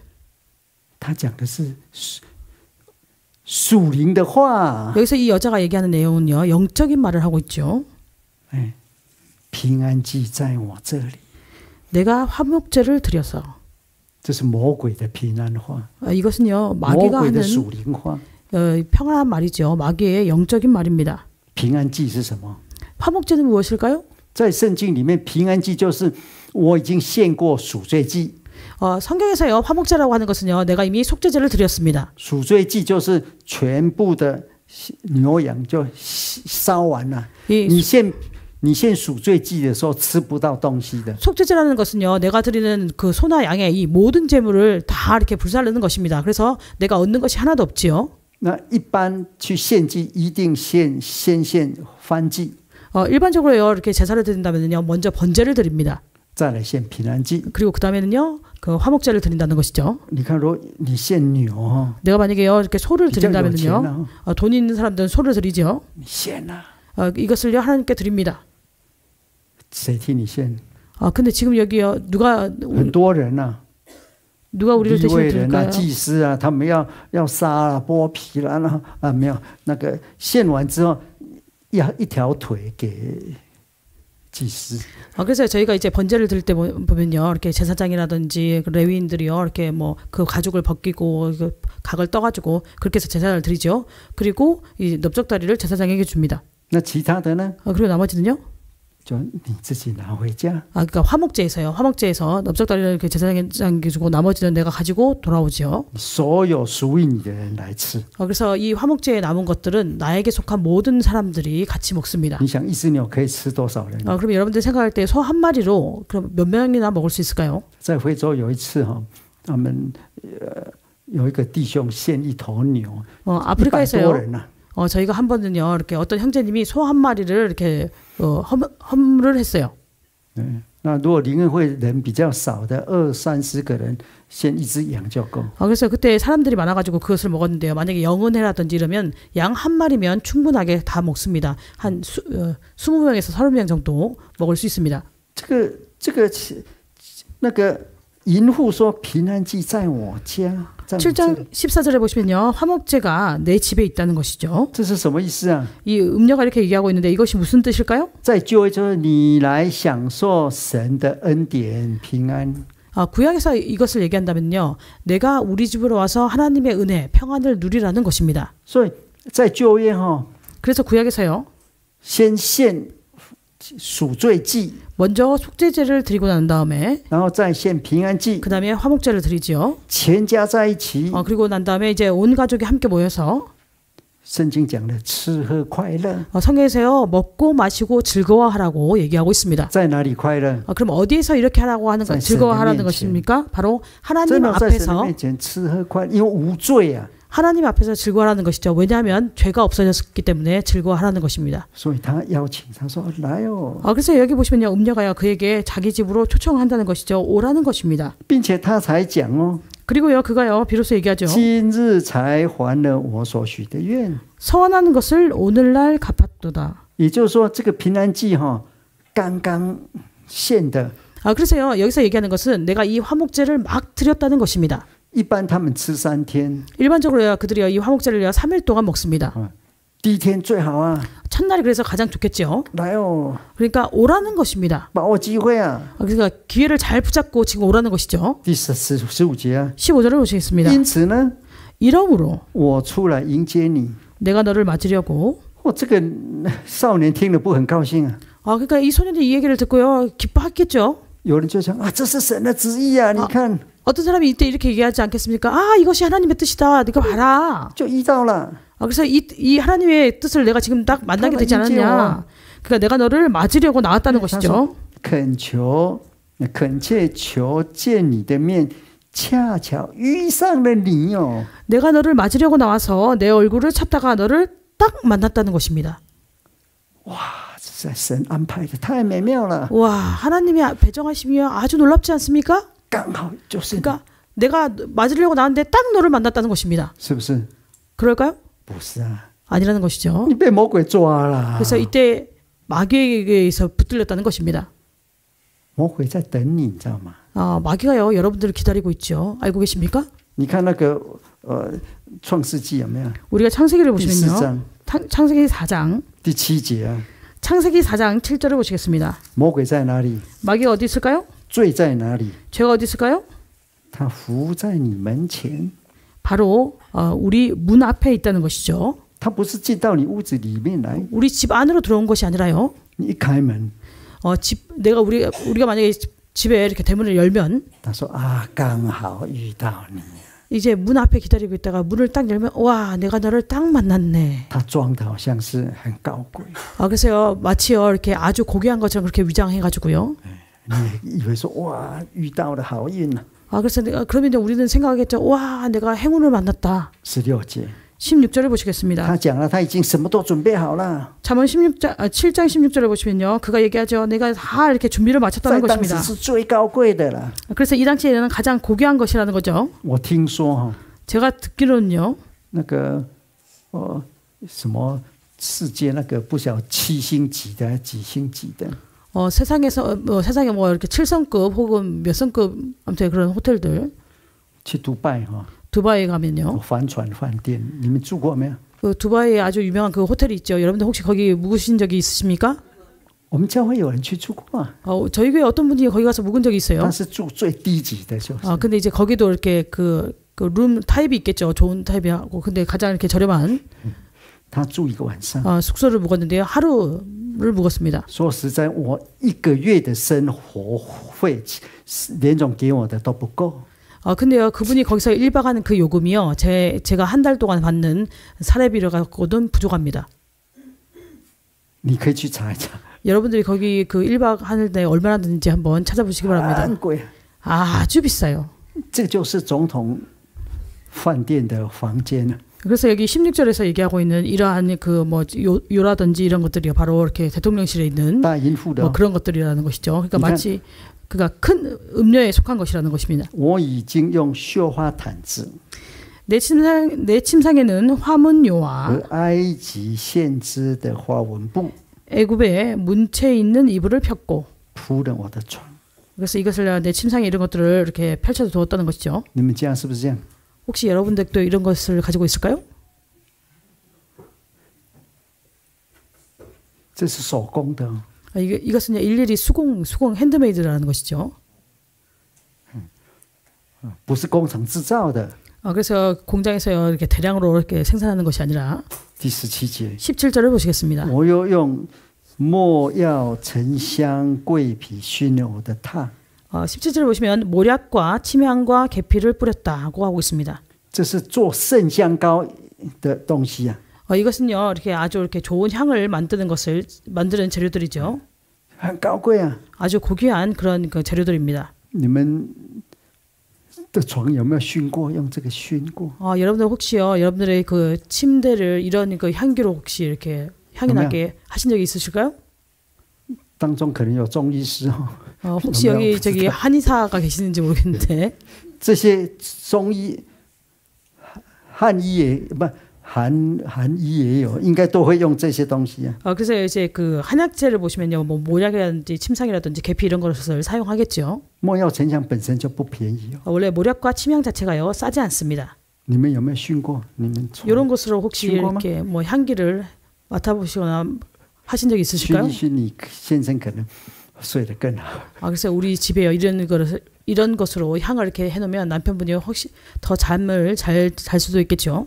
他讲的是属灵的话。 여기서 이 여자가 얘기하는 내용은요, 영적인 말을 하고 있죠. 平安祭在我这里， 내가 화목제를 드려서. 这是魔鬼的平安话， 이것은요, 魔 마귀가 鬼的 하는 属灵话。 평안한 말이죠. 마귀의 영적인 말입니다. 平安祭是什么？ 화목제는 무엇일까요? 在圣经里面，平安祭就是我已经献过赎罪祭。 성경에서요, 화목제라고 하는 것은요, 내가 이미 속죄제를 드렸습니다. 赎罪祭就是全部的牛羊就烧完了，你献赎罪祭的时候吃不到东西的。 속죄제라는 것은요, 내가 드리는 그 소나 양의 이 모든 제물을 다 이렇게 불살르는 것입니다. 그래서 내가 얻는 것이 하나도 없지요. 那一般去献祭一定先献燔祭， 일반적으로요, 이렇게 제사를 드린다면요, 먼저 번제를 드립니다. 再来献平安祭。 그리고 그 다음에는요, 그 화목제를 드린다는 것이죠. 你看，如果你献牛， 내가 만약에요, 이렇게 소를 比较有钱 드린다면요, 啊， 돈 있는 사람들은 소를 드리죠. 你献啊， 이것을요, 하나님께 드립니다. 谁替你献？ 근데 지금 여기요, 很多人啊， 누가 우리를 利 대신해 未人啊、 드릴까요? 祭司啊，他们要杀啊、剥皮了，然后没有那个献完之后，要一条腿给祭司。 그래서 저희가 이제 번제를 드릴 때 보면요, 이렇게 제사장이라든지 그 레위인들이요, 이렇게 뭐 그 가죽을 벗기고 그 각을 떠가지고 그렇게 해서 제사를 드리죠. 그리고 이 넓적다리를 제사장에게 줍니다. 那其他的呢？ 그리고 나머지는요? 就你自己拿回家。 그러니까 화목제에서요. 화목제에서 넓적다리를 이렇게 제사장에게 주고 나머지는 내가 가지고 돌아오지요. 所有属于你的人来吃。 그래서 이 화목제에 남은 것들은 나에게 속한 모든 사람들이 같이 먹습니다. 你想一只牛可以吃多少人？ 그럼 여러분들 생각할 때 소 한 마리로 그럼 몇 명이나 먹을 수 있을까요? 在非洲有一次哈，他们有一个弟兄献一头牛， 아프리카에서요. 100多人啊。 저희가 한 번은요, 이렇게 어떤 형제님이 소 한 마리를 이렇게 헌물을 했어요. 那如果灵恩会人比较少的20-30个人，先一只羊就够。 그래서 그때 사람들이 많아가지고 그것을 먹었는데요. 만약에 영은회라든지 이러면 양 한 마리면 충분하게 다 먹습니다. 한 20명에서 30명 정도 먹을 수 있습니다. 那个淫妇说平安祭在我家。 7장 14절에 보시면요. 화목제가 내 집에 있다는 것이죠. 这是什么意思啊? 이 음녀가 이렇게 얘기하고 있는데 이것이 무슨 뜻일까요? 在旧约就是你来享受神的恩典平安。 구약에서 이것을 얘기한다면요. 내가 우리 집으로 와서 하나님의 은혜, 평안을 누리라는 것입니다. 所以在旧约 그래서 구약에서요. 先献赎罪祭 먼저 속죄제를 드리고 난 다음에 然后再献平安祭 그다음에 화목제를 드리지요. 全家在一起 그리고 난 다음에 이제 온 가족이 함께 모여서 圣经讲的吃喝快乐 성경에서요. 먹고 마시고 즐거워하라고 얘기하고 있습니다. 在哪里快乐 그럼 어디에서 이렇게 하라고 하는 것, 즐거워하라는 것입니까? 바로 하나님 真的在神 앞에서 面前吃喝快乐，因为无罪啊， 하나님 앞에서 즐거워하라는 것이죠. 왜냐하면 죄가 없어졌기 때문에 즐거워하라는 것입니다. 所以他邀请他说来哦， 그래서 여기 보시면요. 음녀가요. 그에게 자기 집으로 초청한다는 것이죠. 오라는 것입니다. 并且他才讲哦， 그리고요. 그가요. 비로소 얘기하죠. 今日才还了我所许的愿。 서원하는 것을 오늘날 갚았도다. 也就是说，这个平安祭刚刚献的， 그래서요. 여기서 얘기하는 것은 내가 이 화목제를 막 드렸다는 것입니다. 一般他们吃3天， 일반적으로요. 그들이요. 이 화목제를요. 3일 동안 먹습니다. 第一天最好啊， 첫날이 그래서 가장 좋겠죠. 来哦， 그러니까 오라는 것입니다. 把握机会啊。 그러니까 기회를 잘 붙잡고 지금 오라는 것이죠. 第15节啊， 15절을 보시겠습니다. 因此呢， 이러므로 我出来迎接你。 내가 너를 맞으려고. 这个少年听了不很高兴啊。 그러니까 이 소년이 이 얘기를 듣고요. 기뻐했겠죠. 有人就想啊，这是神的旨意啊，你看。 어떤 사람이 이때 이렇게 얘기하지 않겠습니까? 이것이 하나님의 뜻이다. 네가 봐라. 就依到了。 그래서 이 하나님의 뜻을 내가 지금 딱 만나게 되지 않았냐. 그러니까 내가 너를 맞으려고 나왔다는 것이죠. 恳切求见你的面，恰巧遇上了你哦。 내가 너를 맞으려고 나와서 내 얼굴을 찾다가 너를 딱 만났다는 것입니다. 哇，这神安排的太美妙了。 와, 하나님의 배정하심이 아주 놀랍지 않습니까? 刚好就是。 그러니까 내가 맞으려고 나왔는데 딱 너를 만났다는 것입니다. 是不是？ 그럴까요? 不是啊， 아니라는 것이죠. 你被魔鬼抓了。 그래서 이때 마귀에게서 붙들렸다는 것입니다. 魔鬼在等你，你知道吗？ 마귀가요 여러분들을 기다리고 있죠. 알고 계십니까? 你看那个创世纪有没有？ 우리가 창세기를 第 보시면요. 4장 창세기 4장. 第7节啊。 창세기 4장 7절을 보시겠습니다. 魔鬼在哪里？ 마귀가 어디 있을까요? 罪在哪里？ 죄가 어디 있을까요? 他伏在你门前。 바로 우리 문 앞에 있다는 것이죠. 他不是进到你屋子里面来。 우리 집 안으로 들어온 것이 아니라요. 你一开门， 우리가 만약에 집에 이렇게 대문을 열면 他说啊，刚好遇到你。 이제 문 앞에 기다리고 있다가 문을 딱 열면 와, 내가 너를 딱 만났네. 他装的好像是很高贵。 그래서요 마치요 이렇게 아주 고귀한 것처럼 그렇게 위장해가지고요. 你以为说哇，遇到了好运了。 그래서 그러면 우리는 생각하겠죠. 와, 내가 행운을 만났다. 16节， 16절을 보시겠습니다. 他讲了，他已经什么都准备好了。 잠언 7장 16절을 보시면요. 그가 얘기하죠. 내가 다 이렇게 준비를 마쳤다는 在当时 것입니다. 是最高贵的了。 그래서 이 당시에는 가장 고귀한 것이라는 거죠. 我听说 제가 듣기로는요. 那个什么世界那个不晓7星级的几星级的， 세상에 뭐 이렇게 7성급 혹은 몇 성급 아무튼 그런 호텔들 去迪拜두바이에 가면요. 帆船饭店，你们住过没有？ 그 두바이에 아주 유명한 그 호텔이 있죠. 여러분들 혹시 거기 묵으신 적이 있으십니까? 我们教会有人去住过啊， 저희 교회 어떤 분이 거기 가서 묵은 적이 있어요. 但是住最低级的就是。 근데 이제 거기도 이렇게 그 룸 타입이 있겠죠. 좋은 타입이고. 근데 가장 이렇게 저렴한 他住一个晚上。 숙소를 묵었는데요. 하루를 묵었습니다. 说实在，我1个月的生活费连总给我的都不够。 근데요, 그분이 거기서 1박 하는 그 요금이요, 제가 한 달 동안 받는 사례비를 갖고는 부족합니다. 你可以去查一查。 여러분들이 거기 그 1박 하는데 얼마나 드는지 한번 찾아보시기 바랍니다. 很贵， 아주 비싸요. 这就是总统饭店的房间。 그래서 여기 16절에서 얘기하고 있는 이러한 그 뭐 요라든지 이런 것들이 바로 이렇게 대통령실에 있는 뭐 그런 것들이라는 것이죠. 그러니까 마치 그가 큰 음료에 속한 것이라는 것입니다. 我已经用绣花毯子 내 침상에는 화문요와 和埃及先知的花纹布 애굽에 문체 있는 이불을 폈고 铺了我的床。 그래서 이것을 내 침상에 이런 것들을 이렇게 펼쳐 두었다는 것이죠. 你们家是不是这样？ 혹시 여러분들도 이런 것을 가지고 있을까요? 这是手工的， 이것은 일일이 수공 핸드메이드라는 것이죠. 不是工厂制造的。 그래서 공장에서 이렇게 대량으로 이렇게 생산하는 것이 아니라 第17节， 17절을 보시겠습니다. 我又用没药、沉香、桂皮熏了我的榻。 17절을 보시면 모략과 침향과 계피를 뿌렸다고 하고 있습니다. 这是做圣香膏的东西啊。 이것은요 이렇게 아주 이렇게 좋은 향을 만드는 재료들이죠. 很高贵啊。 아주 고귀한 그런 그 재료들입니다. 你们的床有没有熏过？用这个熏过？ 여러분들 혹시요 여러분들의 그 침대를 이런 그 향기로 혹시 이렇게 향이 나게 하신 적이 있으실까요? 当中可能有中医师哦。 혹시 여기 저기 한의사가 계시는지 모르겠는데 这些中医汉医也不韩医也有，应该都会用这些东西啊。 그래서 이제 그 한약재를 보시면요, 뭐 모략이라든지 침상이라든지 계피 이런 것을 사용하겠죠. 没药沉香本身就不便宜哦。 원래 모략과 침향 자체가요 싸지 않습니다. 你们有没有熏过？你们 이런 것으로 혹시 이렇게 뭐 향기를 맡아보시거나 하신 적이 있으실까요? 熏一熏，你先生可能睡得更好。 그래서 우리 집에요 이런 것으로 향을 이렇게 해놓으면 남편분이 혹시 더 잠을 잘 잘 수도 있겠죠.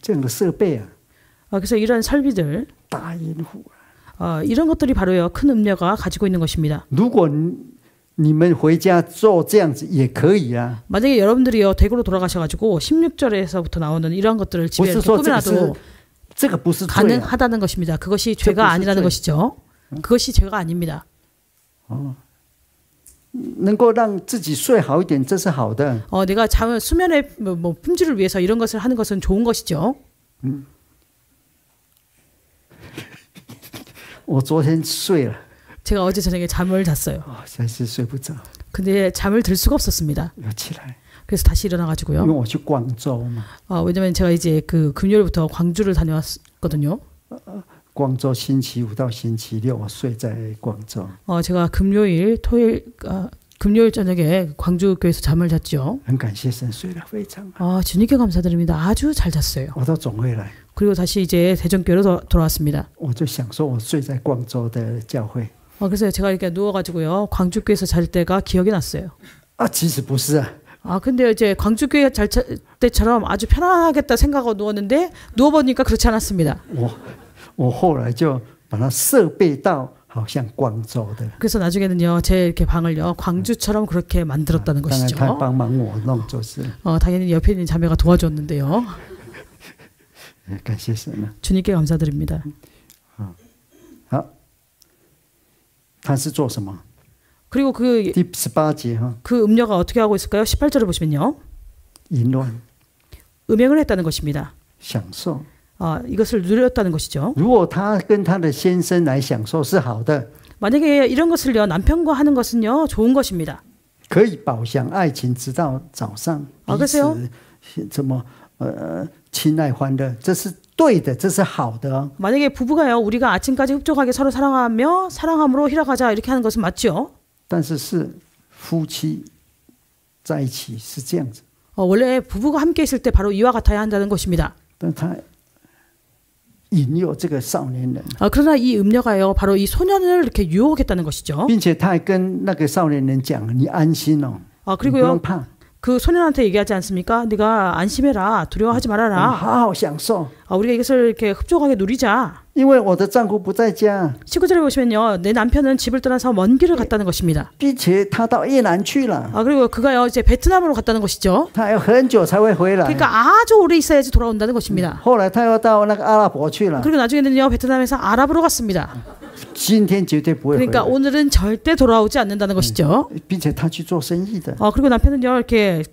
这样的设备啊， 그래서 이런 설비들, 大阴户이런 것들이 바로요 큰 음료가 가지고 있는 것입니다. 如果你们回家做这样子也可以啊。 만약에 여러분들이요 댁으로 돌아가셔가지고 16절에서부터 나오는 이런 것들을 집에 꾸며놔도 가능하다는 것입니다. 그것이 죄가 아니라는 것이죠. 그것이 죄가 아닙니다. 能够让自己睡好一点，这是好的。 내가 수면의 뭐 품질을 위해서 이런 것을 하는 것은 좋은 것이죠. 我昨天睡了， 제가 어제 저녁에 잠을 잤어요. 实在是睡不着， 근데 잠을 들 수가 없었습니다. 要起来， 그래서 다시 일어나가지고요. 因为我去广州嘛。 왜냐면 제가 이제 그 금요일부터 광주를 다녀왔거든요. 广州星期五到星期六我睡在广州。 제가 금요일 저녁에 광주 교회에서 잠을 잤죠. 很感谢神，睡得非常好。 주님께 감사드립니다. 아주 잘 잤어요. 我到总会来， 그리고 다시 이제 대전교회로 돌아왔습니다. 我就想说，我睡在广州的教会。 그래서 제가 이렇게 누워가지고요 광주교회에서 잘 때가 기억이 났어요. 其实不是啊。 근데 이제 광주교회 잘 때처럼 아주 편안하겠다 생각하고 누웠는데 누워보니까 그렇지 않았습니다. 我后来就把它设备到好像广州的。 그래서 나중에는요 제 이렇게 방을요 광주처럼 그렇게 만들었다는 것이죠. 当然他帮忙我弄就是。 당연히 옆에 있는 자매가 도와줬는데요. 感谢神啊。 주님께 감사드립니다. 好，他是做什么？ 그리고第18节哈。 그 음료가 어떻게 하고 있을까요? 18절을 보시면요. 淫乱。 음행을 했다는 것입니다. 享受。 이것을 누렸다는 것이죠. 如果他跟他的先生来享受是好的， 만약에 이런 것을요 남편과 하는 것은요 좋은 것입니다. 可以饱享爱情直到早上，彼此怎么亲爱欢乐，这是对的，这是好的。 만약에 부부가요 우리가 아침까지 흡족하게 서로 사랑하며 사랑함으로 희락하자 이렇게 하는 것은 맞죠. 但是夫妻在一起是这样子。 원래 부부가 함께 있을 때 바로 이와 같아야 한다는 것입니다. 但他引诱这个少年人。 그러나 이 음녀가요 바로 이 소년을 이렇게 유혹했다는 것이죠. 并且他还跟那个少年人讲：“你安心哦， 그리고요 不用怕。 그 소년한테 얘기하지 않습니까? 네가 안심해라, 두려워하지 말아라. 好好享受。 우리가 이것을 이렇게 흡족하게 누리자. 因为我的丈夫不在家。 19절에 보시면요, 내 남편은 집을 떠나서 먼 길을 갔다는 것입니다. 并且他到越南去了。 그리고 그가요 이제 베트남으로 갔다는 것이죠. 他要很久才会回来。 그러니까 아주 오래 있어야지 돌아온다는 것입니다. 后来他又到那个阿拉伯去了。 그리고 나중에는요 베트남에서 아랍으로 갔습니다. 今天绝对不会回来。 그러니까 오늘은 절대 돌아오지 않는다는 것이죠. 并且他去做生意的。 그리고 남편은요 이렇게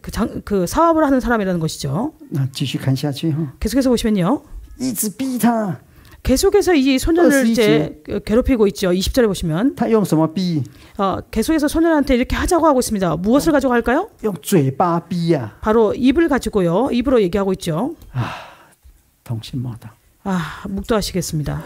그 사업을 하는 사람이라는 것이죠. 那继续看下去哈， 계속해서 보시면요. 一直逼他， 계속해서 이 소년을 이제 괴롭히고 있죠. 20절에 보시면 他用什么逼？ 계속해서 소년한테 이렇게 하자고 하고 있습니다. 무엇을 가지고 할까요? 用嘴巴逼呀、 바로 입을 가지고요. 입으로 얘기하고 있죠. 同心莫道。 묵도하시겠습니다.